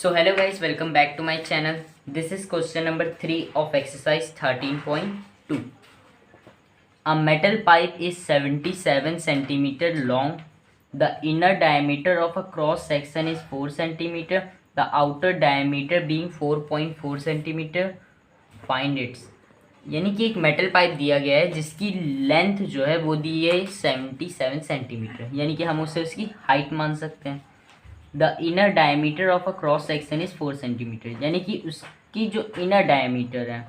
So hello guys, welcome back to my channel. This is question number 3 of exercise 13.2. A metal pipe is 77 centimeter long. The inner diameter of a cross section is 4 centimeter. The outer diameter being 4.4 centimeter. Find its. यानी कि एक metal pipe दिया गया है जिसकी length जो है वो दी है 77 सेंटीमीटर, यानी कि हम उसे उसकी हाइट मान सकते हैं. The inner diameter of a cross section is 4 centimetre, यानी कि उसकी जो इनर डायमीटर है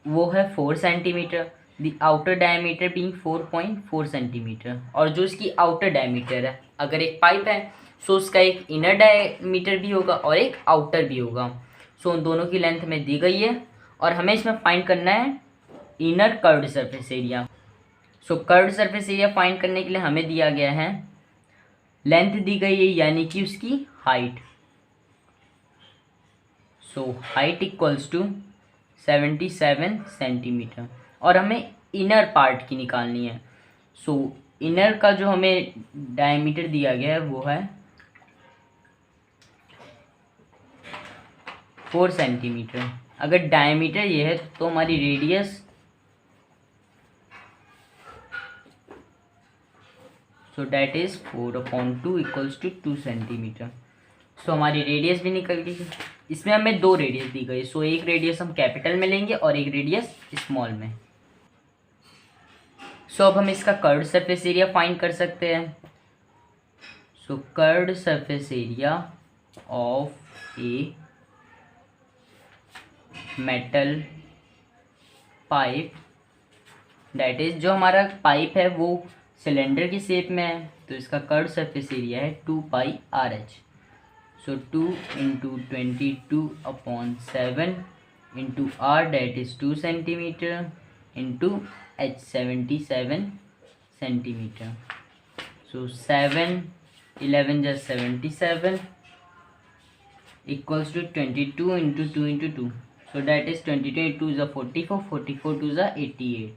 वो है 4 centimetre. The outer diameter being 4.4 centimetre, और जो इसकी आउटर डायमीटर है, अगर एक पाइप है सो उसका एक इनर डायमीटर भी होगा और एक आउटर भी होगा. सो उन दोनों की लेंथ में दी गई है और हमें इसमें फाइंड करना है इनर कर्व्ड सरफेस एरिया. सो कर्व्ड सरफेस एरिया फाइंड करने के लिए हमें दिया गया है लेंथ दी गई है, यानी कि उसकी height. So height equals to 77 centimetre और हमें इनर पार्ट की निकालनी है. सो इनर का जो हमें डायमीटर दिया गया है वो है 4 सेंटीमीटर. अगर डायमीटर ये है तो हमारी radius so that is 4/2 equals to 2 centimetre. So हमारी रेडियस भी निकल गई. इसमें हमें 2 रेडियस दी गई. सो एक रेडियस हम कैपिटल में लेंगे और एक रेडियस स्मॉल में. सो अब हम इसका कर्व्ड सरफेस एरिया फाइंड कर सकते हैं. So curved surface area of a metal pipe, that is जो हमारा पाइप है वो सिलेंडर की शेप में है तो इसका कर्व्ड सरफेस एरिया है 2πRh. So 2 into 22/7 into r that is 2 centimetre into h 77 centimetre. So 7 11 जा 77 equals to 22 into 2 into 2. So that is 22 into 2 is 44, 44 to is 88,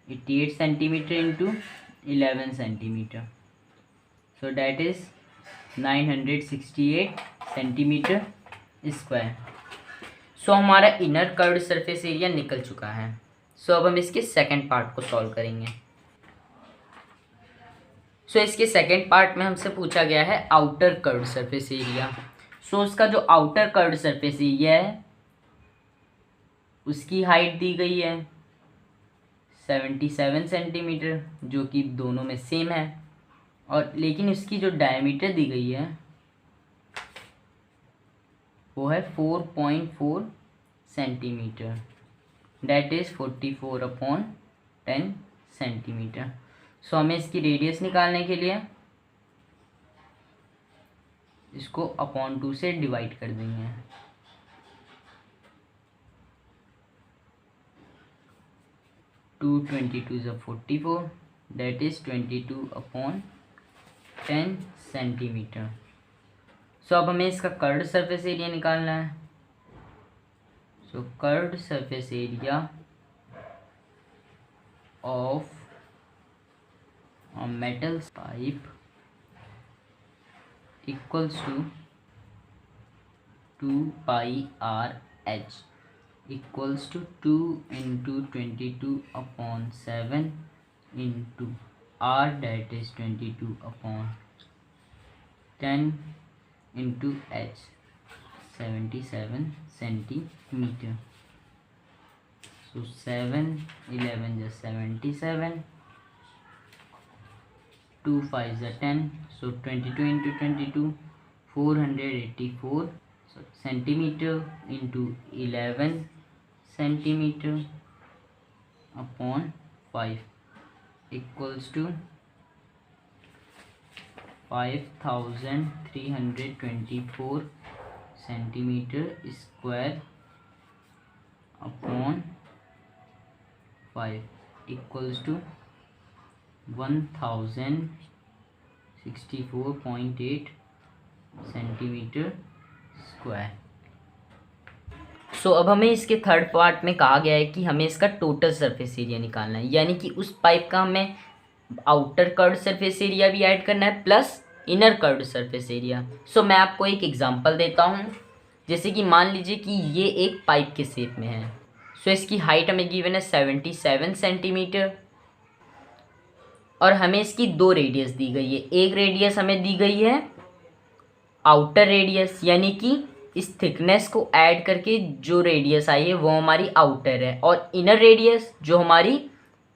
88 centimeter into 11 centimeter. So that is 968 centimeter square. So हमारा inner curved surface area निकल चुका है. So अब हम इसके second part को solve करेंगे. So इसके सेकंड पार्ट में हमसे पूछा गया है outer curved surface area. So उसका जो आउटर कर्व्ड सरफेस एरिया है उसकी हाइट दी गई है 77 सेंटीमीटर, जो कि दोनों में सेम है, और लेकिन इसकी जो डायमीटर दी गई है वो है 4.4 सेंटीमीटर, डैट इज़ 44/10 सेंटीमीटर. सो हमें इसकी रेडियस निकालने के लिए इसको अपॉन 2 से डिवाइड कर देंगे. 2 22 is 44, that is 22/10 centimetre. So अब हमें इसका कर्व्ड सरफेस एरिया निकालना है. So curved surface area of a metal pipe equals to 2πRh equals to 2 into 22/7 into r, that is 22/10 into h 77 centimeter. So 7 11 is 77, 2 5 is 10, so 22 into 22 484 centimeter into 11 centimeter upon 5 equals to 5324 centimeter square upon 5 equals to 1064.8 centimetre square. So अब हमें इसके third part में कहा गया है कि हमें इसका टोटल सरफेस एरिया निकालना है, यानी कि उस पाइप का हमें आउटर कर्व्ड सरफेस एरिया भी ऐड करना है plus inner curved surface area. So मैं आपको एक एग्जांपल देता हूँ। जैसे कि मान लीजिए कि ये एक पाइप के शेप में है। सो इसकी हाइट हमें गिवन है 77 सेंटीमीटर और हमें इसकी दो रेडियस दी गई है। एक रेडियस हमें दी गई है आउटर रेडियस, यानी कि इस थिकनेस को ऐड करके जो रेडियस आई है वो हमारी आउटर है, और इनर रेडियस जो हमारी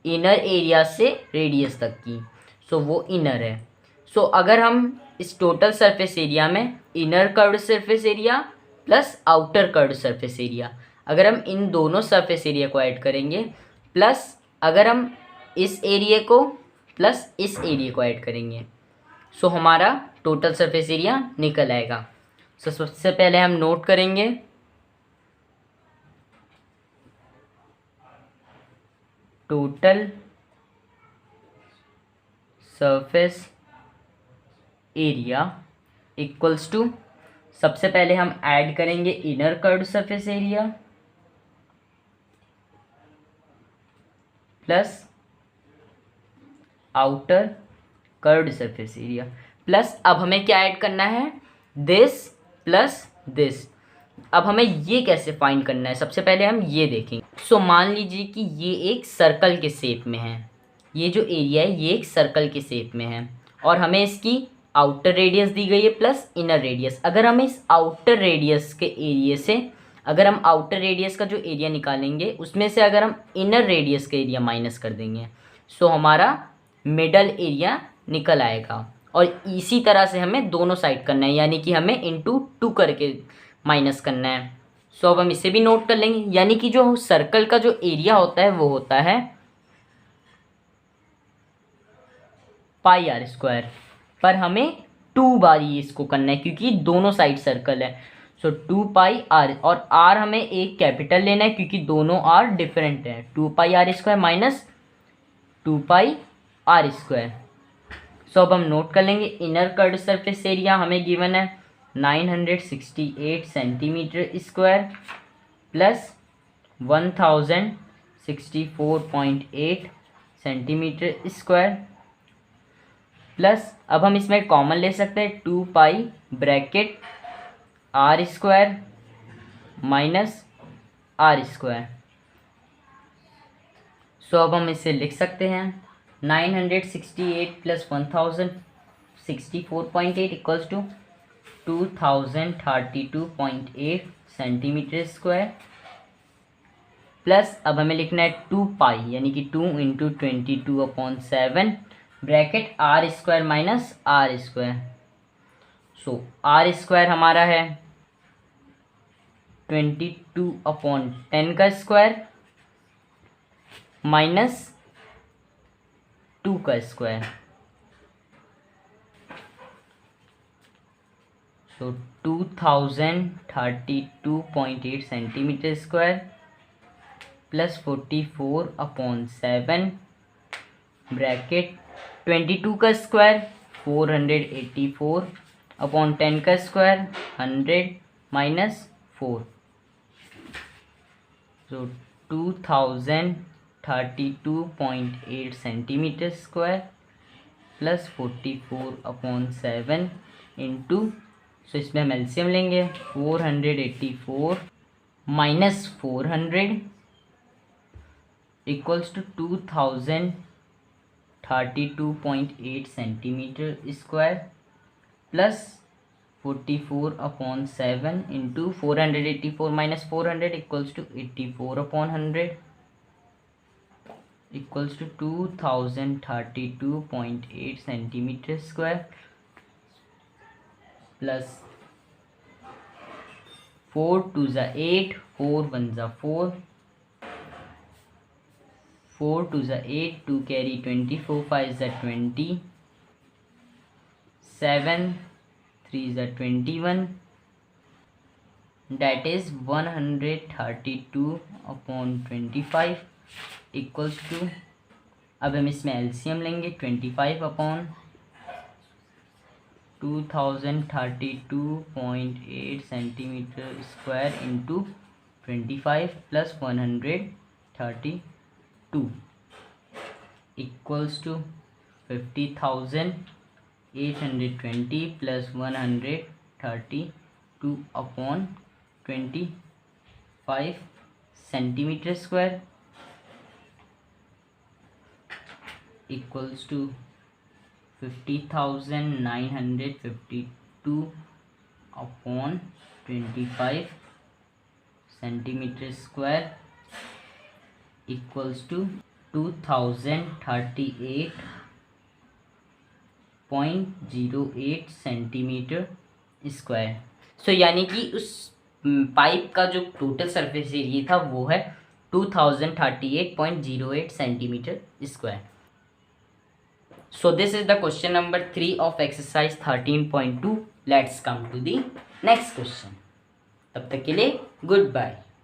इनर एरिया से रेडियस तक की, सो वो इनर है। सो अगर हम इस टोटल सरफेस एरिया में inner curved surface area plus outer curved surface area, अगर हम इन दोनों सरफेस एरिया को ऐड करेंगे, प्लस अगर हम इस एरिया को प्लस इस एरिया को ऐड करेंगे, सो हमारा टोटल सरफेस एरिया निकल आएगा। सो सबसे पहले हम नोट करेंगे total surface area equals to, सबसे पहले हम ऐड करेंगे inner curved surface area plus outer curved surface area, plus अब हमें क्या ऐड करना है, दिस प्लस दिस। अब हमें ये कैसे फाइंड करना है, सबसे पहले हम ये देखेंगे। सो मान लीजिए कि ये एक सर्कल के शेप में है, ये जो एरिया है ये एक सर्कल के शेप में है और हमें इसकी आउटर रेडियस दी गई है प्लस इनर रेडियस। अगर हम इस आउटर रेडियस के एरिया से, अगर हम आउटर रेडियस का जो एरिया निकालेंगे उसमें से अगर हम इनर रेडियस का एरिया माइनस कर देंगे, सो हमारा मिडल एरिया निकल आएगा। और इसी तरह से हमें दोनों साइड करना है, यानी कि हमें इंटू 2 करके माइनस करना है। सो अब हम इसे भी नोट कर लेंगे, यानी कि जो सर्कल का जो एरिया होता है वो होता है पाई आर स्क्वायर, पर हमें 2 बार ही इसको करना है क्योंकि दोनों साइड सर्कल है। सो 2 पाई आर, और आर हमें एक कैपिटल लेना है क्योंकि दोनों आर डिफरेंट है। 2 pi R square minus 2 pi R square. So अब हम नोट कर लेंगे इनर कर्व्ड सरफेस एरिया हमें गिवन है 968 centimetre square plus 1064.8 centimetre square, plus अब हम इसमें कॉमन ले सकते हैं 2 pi bracket are square minus are square. So अब हम इसे लिख सकते हैं 968 plus 1064.8 equals to 2032.8 centimetre square, plus अब हमें लिखना है 2 पाई यानी कि 2 into 22/7 bracket are square minus are square. So r square हमारा है 22/10 का स्क्वायर माइनस 2 का square. So 2032.8 centimetre square plus 44/7 bracket 22 का स्क्वायर 484/10 का square 100 minus 4। So 2032.8 centimetre square plus 44/7 into, so इसमें हम एलसीएम लेंगे 484 minus 400 equals to 2032.8 centimetre square plus 44/7 into 484 minus 400 equals to 84/100 equals to 2032.8 centimetre square plus 4 2 ज़ा 8, 4 1 ज़ा 4, 4 2 ज़ा 8, 2 carry 24, 5 ज़ा 20, 7 3 ज़ा 21, that is 132/25 इक्वल्स टू, अब हम इसमें एलसीएम लेंगे 25/2032.8 centimetre square into 25 plus 132 equals to 50,000 820 plus 132 upon 25 centimetre square equals to 50,952 upon 25 centimetre square equals to 2038.08 centimetre square. So यानी कि उस पाइप का जो टोटल सरफेस एरिया था वो है 2038.08 centimetre square. So this is the question number 3 of exercise 13.2. Let's come to the next question. तब तक के लिए गुड बाय।